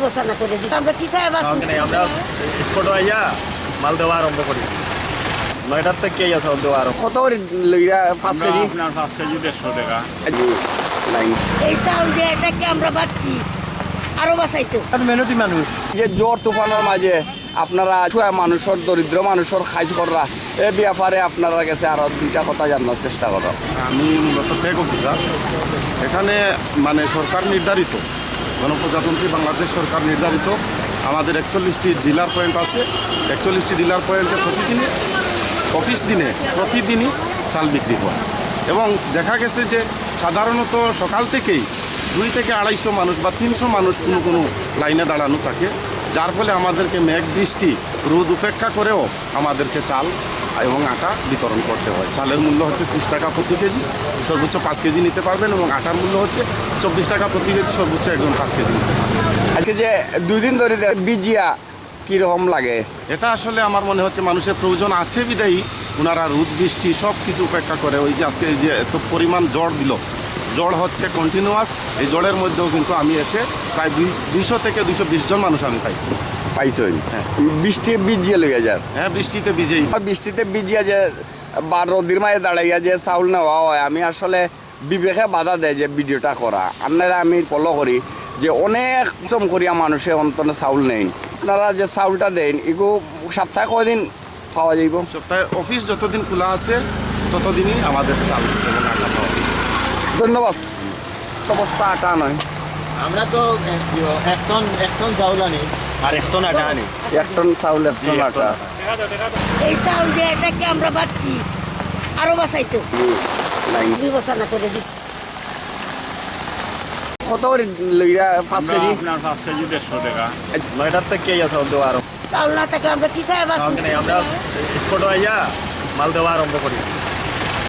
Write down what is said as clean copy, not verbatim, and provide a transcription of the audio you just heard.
বছর না করে দিই আমরা কি খাই বাস আমরা স্পট আইয়া মাল দেওয়া আরম্ভ করি 9টার থেকে চাউল দেওয়া আরম্ভ। কত করে লইয়া 5 কেজি? আপনার 5 কেজি 150 টাকা। এই চাউল দিয়ে এটাকে আমরা বাচ্ছি আরো বাঁচাইতো। মেহনতি মানুষ যে জ্বর তুফানের মাঝে আপনারা ছুয়া মানুষের দরিদ্র মানুষের খাইজ করা এই ব্যাপারে আপনারা কাছে আরো দুইটা কথা জানার চেষ্টা করো। আমি মূলত ট্যাগ অফিসার। এখানে মানে সরকার নির্ধারিত, গণপ্রজাতন্ত্রী বাংলাদেশ সরকার নির্ধারিত আমাদের 41টি ডিলার পয়েন্ট আছে। 41টি ডিলার পয়েন্টে প্রতিদিনই চাল বিক্রি হয় এবং দেখা গেছে যে সাধারণত সকাল থেকেই 2 থেকে 250 মানুষ বা 300 মানুষ কোনো লাইনে দাঁড়ানো থাকে, যার ফলে আমাদেরকে মেঘ বৃষ্টি রোদ উপেক্ষা করেও আমাদেরকে চাল এবং আটা বিতরণ করতে হয়। চালের মূল্য হচ্ছে 30 টাকা প্রতি কেজি, সর্বোচ্চ 5 কেজি নিতে পারবেন, এবং আটার মূল্য হচ্ছে 24 টাকা প্রতি কেজি, সর্বোচ্চ একজন 5 কেজি নিতে পারবেন। আজকে যে 2 দিন ধরে বিজিয়া কীরকম লাগে? এটা আসলে আমার মনে হচ্ছে মানুষের প্রয়োজন আছে বিদায়ী ওনারা রোদ বৃষ্টি সব কিছু উপেক্ষা করে ওই যে আজকে এই যে এত পরিমাণ জ্বর দিল, জ্বর হচ্ছে কন্টিনিউয়াস। এই জ্বরের মধ্যেও কিন্তু আমি এসে প্রায় 200 থেকে 220 জন মানুষ আমি পাইছি। পাইছই? হ্যাঁ। বৃষ্টি ভিজিয়ে লইয়া যার? হ্যাঁ, বৃষ্টিতে ভিজেই। বৃষ্টিতে ভিজিয়া যে বা রোদির মাঝে দাঁড়াইয়া যে চাউল নেওয়া হয়, আমি আসলে বিবেকে বাধা দেয় যে ভিডিওটা করা। আপনারা আমি ফলো করি যে অনেক শ্রম করিয়া মানুষে অন্তনে চাউল নেই, আপনারা যে চাউলটা দেন এগুলো সপ্তাহে কয়দিন পাওয়া যাইব? সপ্তাহে অফিস যতদিন খোলা আছে ততদিনই আমাদের চাল এবং আটা পাওয়া যায়। ধন্যবাদ। অবস্থা আটা নয়, আমরা তো 1 টন চাউল আনি আর 1 টন আটা আনি। 1 টন চাউল 1 টন আটা। এই চাউল দিয়ে এটাকে আমরা বাচ্ছি আরো বাঁচাইতো। 2 বছর না করে দিই কত করে লইয়া 5 কেজি? আপনার 5 কেজি 150 টাকা। 9টার থেকে চাউল দেওয়া আরম্ভ। চাউল না থাকলে আমরা কি খাই বাস আমরা স্পট আইয়া মাল দেওয়া আরম্ভ করি।